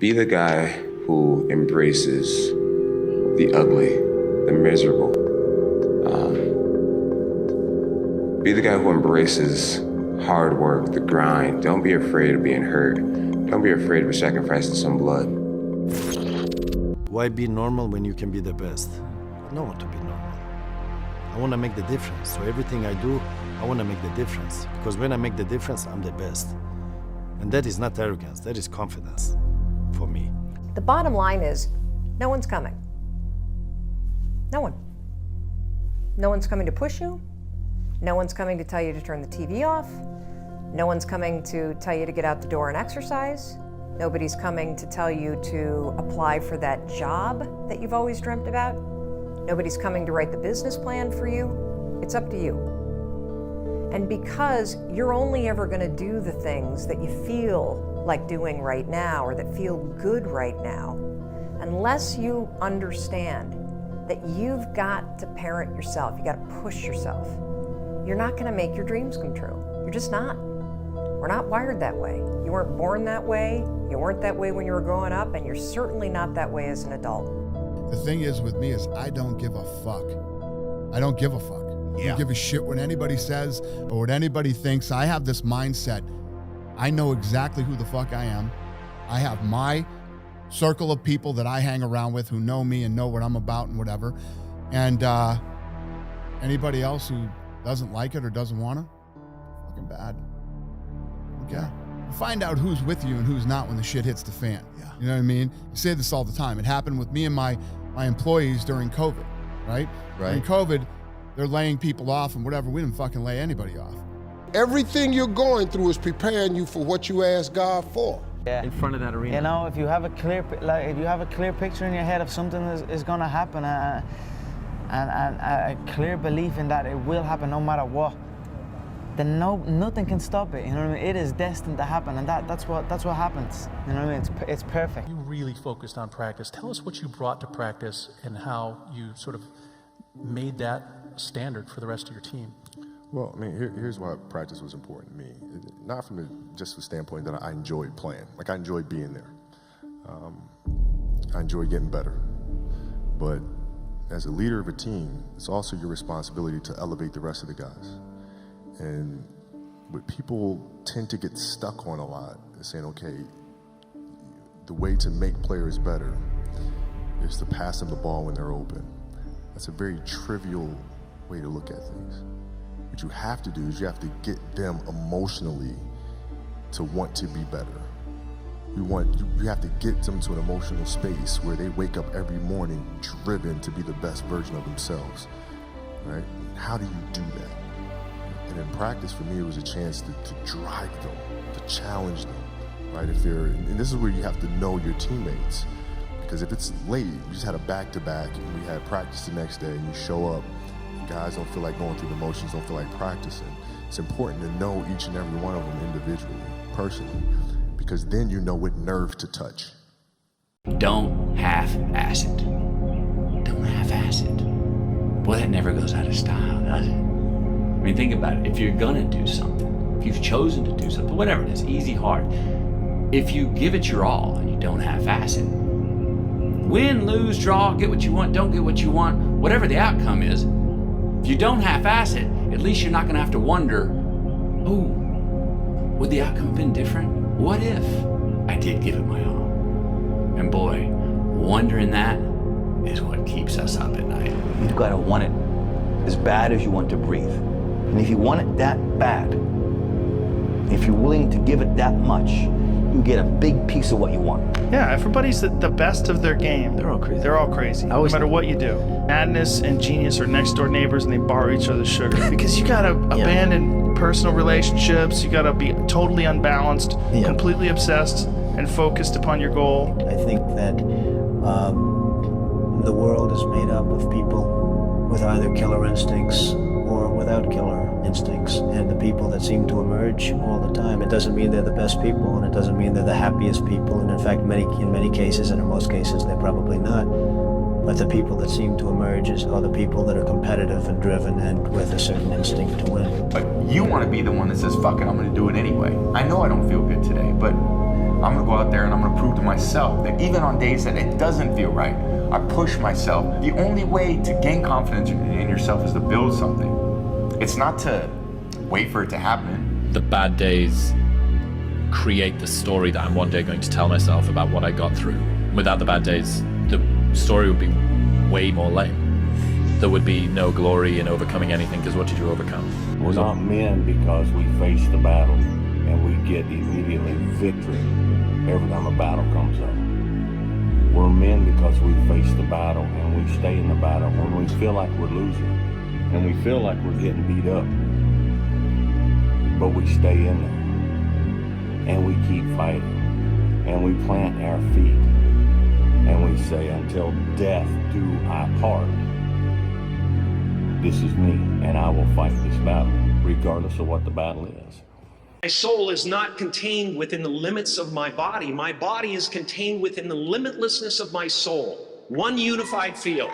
Be the guy who embraces the ugly, the miserable. Be the guy who embraces hard work, the grind. Don't be afraid of being hurt. Don't be afraid of sacrificing some blood. Why be normal when you can be the best? I don't want to be normal. I want to make the difference. So everything I do, I want to make the difference. Because when I make the difference, I'm the best. And that is not arrogance, that is confidence for me. The bottom line is, no one's coming. No one. No one's coming to push you. No one's coming to tell you to turn the TV off. No one's coming to tell you to get out the door and exercise. Nobody's coming to tell you to apply for that job that you've always dreamt about. Nobody's coming to write the business plan for you. It's up to you. And because you're only ever going to do the things that you feel like doing right now or that feel good right now, unless you understand that you've got to parent yourself, you got to push yourself, you're not going to make your dreams come true. You're just not. We're not wired that way. You weren't born that way. You weren't that way when you were growing up, and you're certainly not that way as an adult. The thing is with me is I don't give a fuck. I don't give a fuck. I don't give a shit what anybody says or what anybody thinks. I have this mindset. I know exactly who the fuck I am. I have my circle of people that I hang around with who know me and know what I'm about and whatever. And anybody else who doesn't like it or doesn't want to, fucking bad. Okay. Find out who's with you and who's not when the shit hits the fan. Yeah. You know what I mean? You say this all the time. It happened with me and my employees during COVID, right? During COVID, they're laying people off and whatever. We didn't fucking lay anybody off. Everything you're going through is preparing you for what you asked God for. Yeah. In front of that arena. You know, if you have a clear picture in your head of something is going to happen, and a clear belief in that it will happen no matter what, then nothing can stop it. You know what I mean? It is destined to happen, and that's what happens. You know what I mean? It's perfect. You really focused on practice. Tell us what you brought to practice and how you sort of made that standard for the rest of your team. Well, I mean, here's why practice was important to me. Not from just the standpoint that I enjoyed playing. Like, I enjoyed being there. I enjoyed getting better. But as a leader of a team, it's also your responsibility to elevate the rest of the guys. And what people tend to get stuck on a lot is saying, okay, the way to make players better is to pass them the ball when they're open. That's a very trivial way to look at things. What you have to do is you have to get them emotionally to want to be better. You have to get them to an emotional space where they wake up every morning driven to be the best version of themselves, right? How do you do that? And in practice, for me, it was a chance to drive them, to challenge them, right? And this is where you have to know your teammates, because if it's late, you just had a back-to-back, and we had practice the next day, and you show up, and guys don't feel like going through the motions, don't feel like practicing. It's important to know each and every one of them individually, personally, because then you know what nerve to touch. Don't half-ass it. Don't half-ass it. Boy, that never goes out of style, does it? I mean, think about it. If you're gonna do something, if you've chosen to do something, whatever it is, easy, hard, if you give it your all and you don't half-ass it, win, lose, draw, get what you want, don't get what you want, whatever the outcome is, if you don't half-ass it, at least you're not gonna have to wonder, oh, would the outcome have been different? What if I did give it my all? And boy, wondering that is what keeps us up at night. You've got to want it as bad as you want to breathe. And if you want it that bad, if you're willing to give it that much, you get a big piece of what you want. Yeah, everybody's at the best of their game. They're all crazy. They're all crazy, no matter what you do. Madness and genius are next door neighbors, and they borrow each other's sugar. Because you gotta abandon personal relationships. You gotta be totally unbalanced, completely obsessed, and focused upon your goal. I think that the world is made up of people with either killer instincts or without killer instincts, and the people that seem to emerge all the time, it doesn't mean they're the best people, and it doesn't mean they're the happiest people, and in fact in many cases, and in most cases, they're probably not. But the people that seem to emerge are the people that are competitive and driven and with a certain instinct to win. But you want to be the one that says, fuck it, I'm going to do it anyway. I know I don't feel good today, but I'm gonna go out there and I'm gonna prove to myself that even on days that it doesn't feel right, I push myself. The only way to gain confidence in yourself is to build something. It's not to wait for it to happen. The bad days create the story that I'm one day going to tell myself about what I got through. Without the bad days, the story would be way more lame. There would be no glory in overcoming anything, because what did you overcome? We're not men because we face the battle and we get immediately victory every time a battle comes up. We're men because we face the battle and we stay in the battle when we feel like we're losing and we feel like we're getting beat up. But we stay in there and we keep fighting and we plant our feet and we say, until death do I part. This is me, and I will fight this battle, regardless of what the battle is. My soul is not contained within the limits of my body. My body is contained within the limitlessness of my soul. One unified field.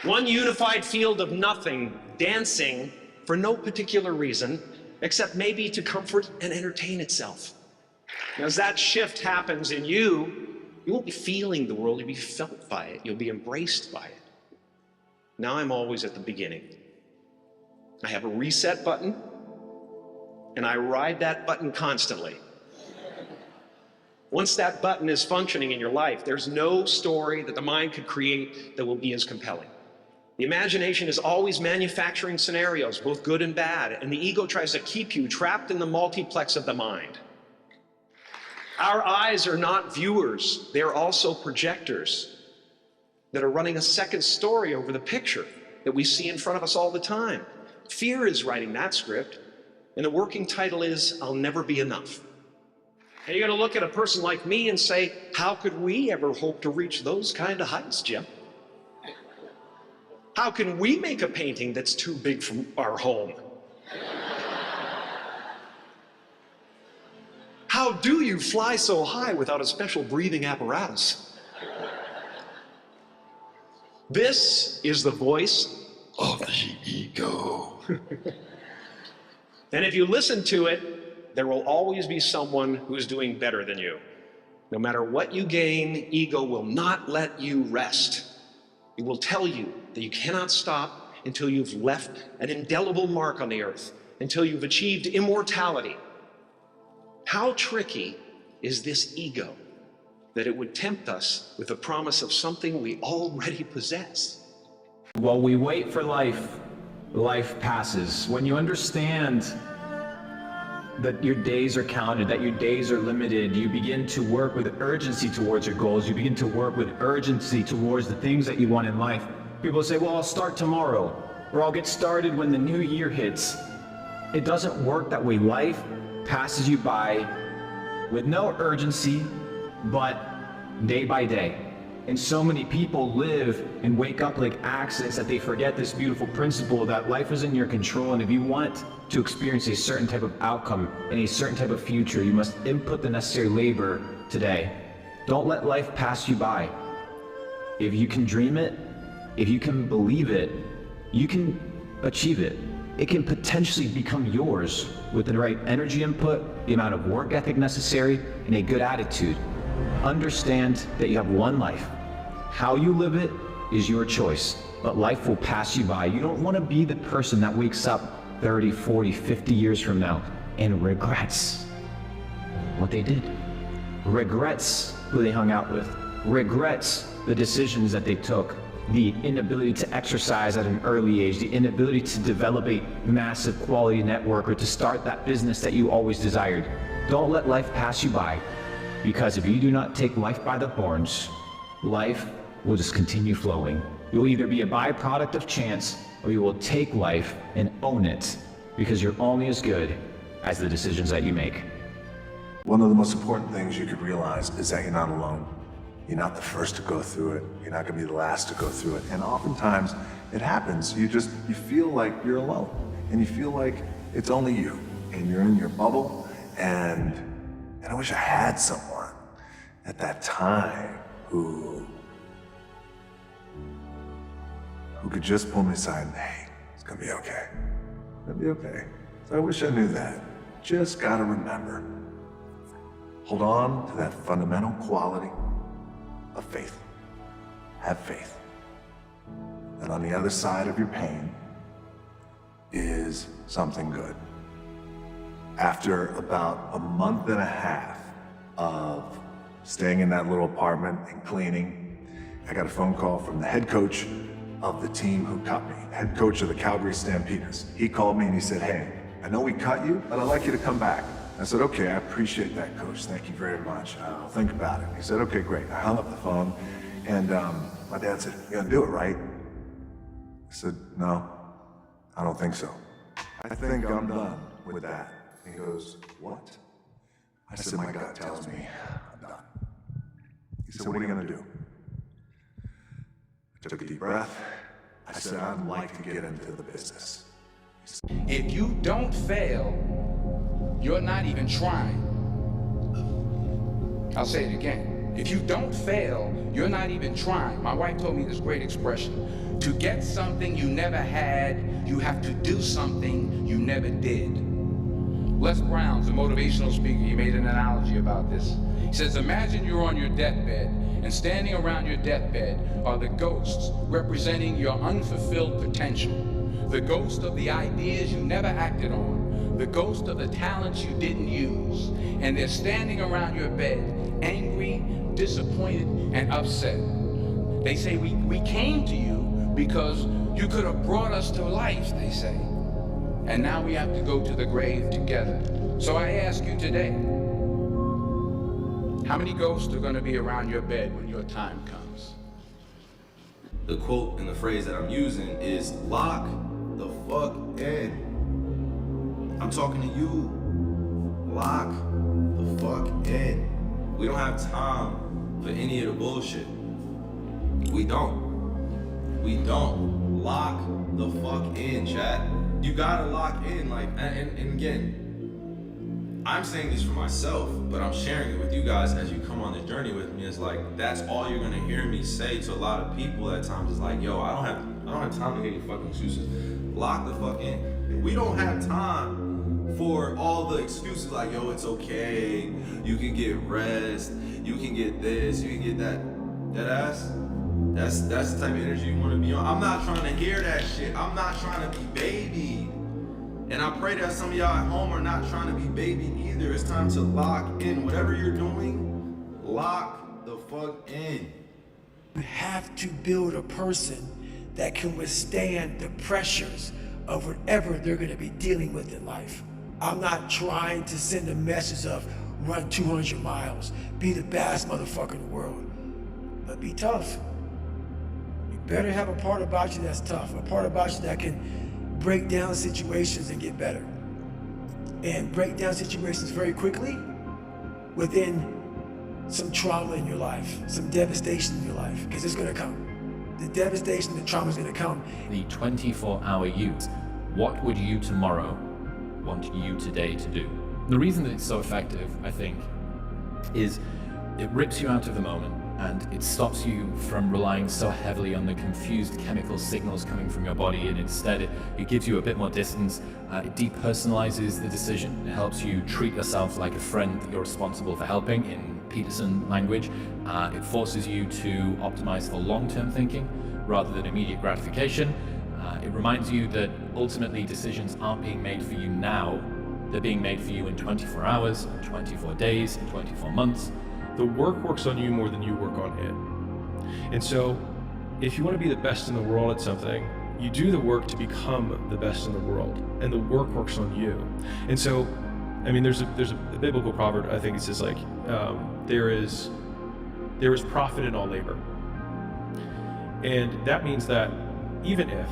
One unified field of nothing, dancing for no particular reason, except maybe to comfort and entertain itself. And as that shift happens in you, you won't be feeling the world, you'll be felt by it. You'll be embraced by it. Now I'm always at the beginning. I have a reset button, and I ride that button constantly. Once that button is functioning in your life, there's no story that the mind could create that will be as compelling. The imagination is always manufacturing scenarios, both good and bad, and the ego tries to keep you trapped in the multiplex of the mind. Our eyes are not viewers, they're also projectors that are running a second story over the picture that we see in front of us all the time. Fear is writing that script, and the working title is, I'll never be enough. And you're gonna look at a person like me and say, how could we ever hope to reach those kind of heights, Jim? How can we make a painting that's too big for our home? How do you fly so high without a special breathing apparatus? This is the voice of the ego. And if you listen to it, there will always be someone who's doing better than you. No matter what you gain, ego will not let you rest. It will tell you that you cannot stop until you've left an indelible mark on the earth, until you've achieved immortality. How tricky is this ego that it would tempt us with the promise of something we already possess? While we wait for life, life passes. When you understand that your days are counted, that your days are limited, you begin to work with urgency towards your goals. You begin to work with urgency towards the things that you want in life. People say, well, I'll start tomorrow, or I'll get started when the new year hits. It doesn't work that way. Life passes you by with no urgency, but day by day. And so many people live and wake up like accidents that they forget this beautiful principle that life is in your control, and if you want to experience a certain type of outcome and a certain type of future, you must input the necessary labor today. Don't let life pass you by. If you can dream it, if you can believe it, you can achieve it. It can potentially become yours with the right energy input, the amount of work ethic necessary, and a good attitude. Understand that you have one life. How you live it is your choice, but life will pass you by. You don't want to be the person that wakes up 30, 40, 50 years from now and regrets what they did, regrets who they hung out with, regrets the decisions that they took, the inability to exercise at an early age, the inability to develop a massive quality network or to start that business that you always desired. Don't let life pass you by, because if you do not take life by the horns, life will just continue flowing. You will either be a byproduct of chance, or you will take life and own it, because you're only as good as the decisions that you make. One of the most important things you could realize is that you're not alone. You're not the first to go through it. You're not gonna be the last to go through it. And oftentimes it happens. You feel like you're alone, and you feel like it's only you, and you're in your bubble. And I wish I had someone at that time who could just pull me aside and, hey, it's gonna be okay. It's gonna be okay. So I wish I knew that. Just gotta remember, Hold on to that fundamental quality of faith. Have faith. And on the other side of your pain is something good. After about a month and a half of staying in that little apartment and cleaning, I got a phone call from the head coach of the team who cut me, head coach of the Calgary Stampeders. He called me and he said, hey, I know we cut you, but I'd like you to come back. I said, okay, I appreciate that, coach. Thank you very much. I'll think about it. He said, okay, great. I hung up the phone and my dad said, you're gonna do it, right? I said, no, I don't think so. I think I'm done with that. He goes, what? I said, my gut tells me I'm done. He said, what are you gonna do? I took a deep breath. I said, I'd like to get into the business. If you don't fail, you're not even trying. I'll say it again. If you don't fail, you're not even trying. My wife told me this great expression. To get something you never had, you have to do something you never did. Les Brown's a motivational speaker. He made an analogy about this. He says, imagine you're on your deathbed, and standing around your deathbed are the ghosts representing your unfulfilled potential. The ghost of the ideas you never acted on. The ghost of the talents you didn't use. And they're standing around your bed, angry, disappointed, and upset. They say, we came to you because you could have brought us to life, they say. And now we have to go to the grave together. So I ask you today, how many ghosts are going to be around your bed when your time comes? The quote and the phrase that I'm using is lock the fuck in. I'm talking to you. Lock the fuck in. We don't have time for any of the bullshit. We don't. Lock the fuck in, chat. You gotta lock in, like, and again, I'm saying this for myself, but I'm sharing it with you guys as you come on the journey with me. It's like, that's all you're gonna hear me say to a lot of people at times. Is like, yo, I don't have time to hear your fucking excuses. Lock the fuck in. We don't have time for all the excuses like, yo, it's okay, you can get rest, you can get this, you can get that. That ass? That's the type of energy you want to be on. I'm not trying to hear that shit. I'm not trying to be baby. And I pray that some of y'all at home are not trying to be baby either. It's time to lock in. Whatever you're doing, lock the fuck in. You have to build a person that can withstand the pressures of whatever they're going to be dealing with in life. I'm not trying to send a message of run 200 miles, be the baddest motherfucker in the world, but be tough. You better have a part about you that's tough, a part about you that can break down situations and get better. And break down situations very quickly within some trauma in your life, some devastation in your life, because it's gonna come. The devastation, the trauma is gonna come. The 24-hour use. What would you tomorrow want you today to do? The reason that it's so effective, I think, is it rips you out of the moment and it stops you from relying so heavily on the confused chemical signals coming from your body, and instead it gives you a bit more distance. It depersonalizes the decision. It helps you treat yourself like a friend that you're responsible for helping, in Peterson language. It forces you to optimize for long-term thinking rather than immediate gratification. It reminds you that ultimately decisions aren't being made for you now, they're being made for you in 24 hours, in 24 days, in 24 months. The work works on you more than you work on it. And so, if you want to be the best in the world at something, you do the work to become the best in the world, and the work works on you. And so, I mean, there's a biblical proverb, I think it says like, there is profit in all labor. And that means that even if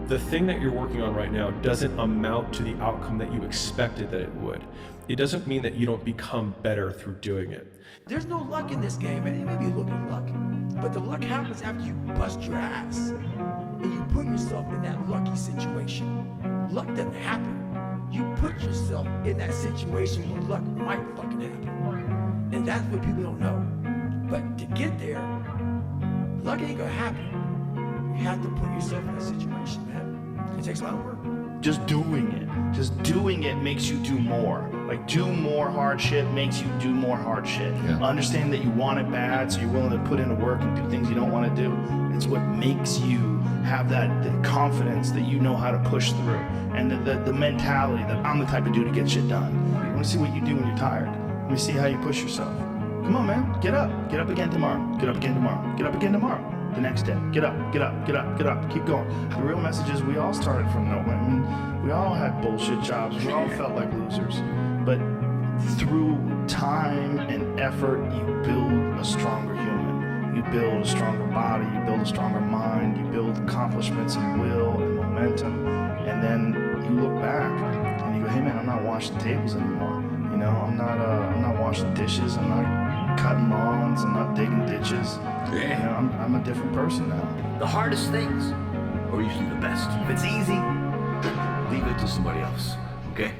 the thing that you're working on right now doesn't amount to the outcome that you expected that it would, it doesn't mean that you don't become better through doing it. There's no luck in this game, and it may be a little bit of luck, but the luck happens after you bust your ass and you put yourself in that lucky situation. Luck doesn't happen. You put yourself in that situation where luck might fucking happen. And that's what people don't know. But to get there, luck ain't gonna happen. You have to put yourself in that situation, man. It takes a lot of work. Just doing it makes you do more. Like, do more hard shit makes you do more hard shit. Understand that you want it bad, so you're willing to put in the work and do things you don't want to do. It's what makes you have that the confidence that you know how to push through, and the mentality that I'm the type of dude to get shit done. I want to see what you do when you're tired. Let me see how you push yourself. Come on, man, get up again tomorrow, get up again tomorrow, get up again tomorrow. The next day, get up, keep going. The real message is we all started from nowhere. I mean, we all had bullshit jobs, we all felt like losers, but through time and effort, you build a stronger human. You build a stronger body, you build a stronger mind, you build accomplishments and will and momentum, and then you look back and you go, hey man, I'm not washing tables anymore. You know, I'm not washing dishes, I'm not cutting lawns, I'm not digging ditches. You know, I'm a different person now. The hardest things are usually the best. If it's easy, leave it to somebody else, okay?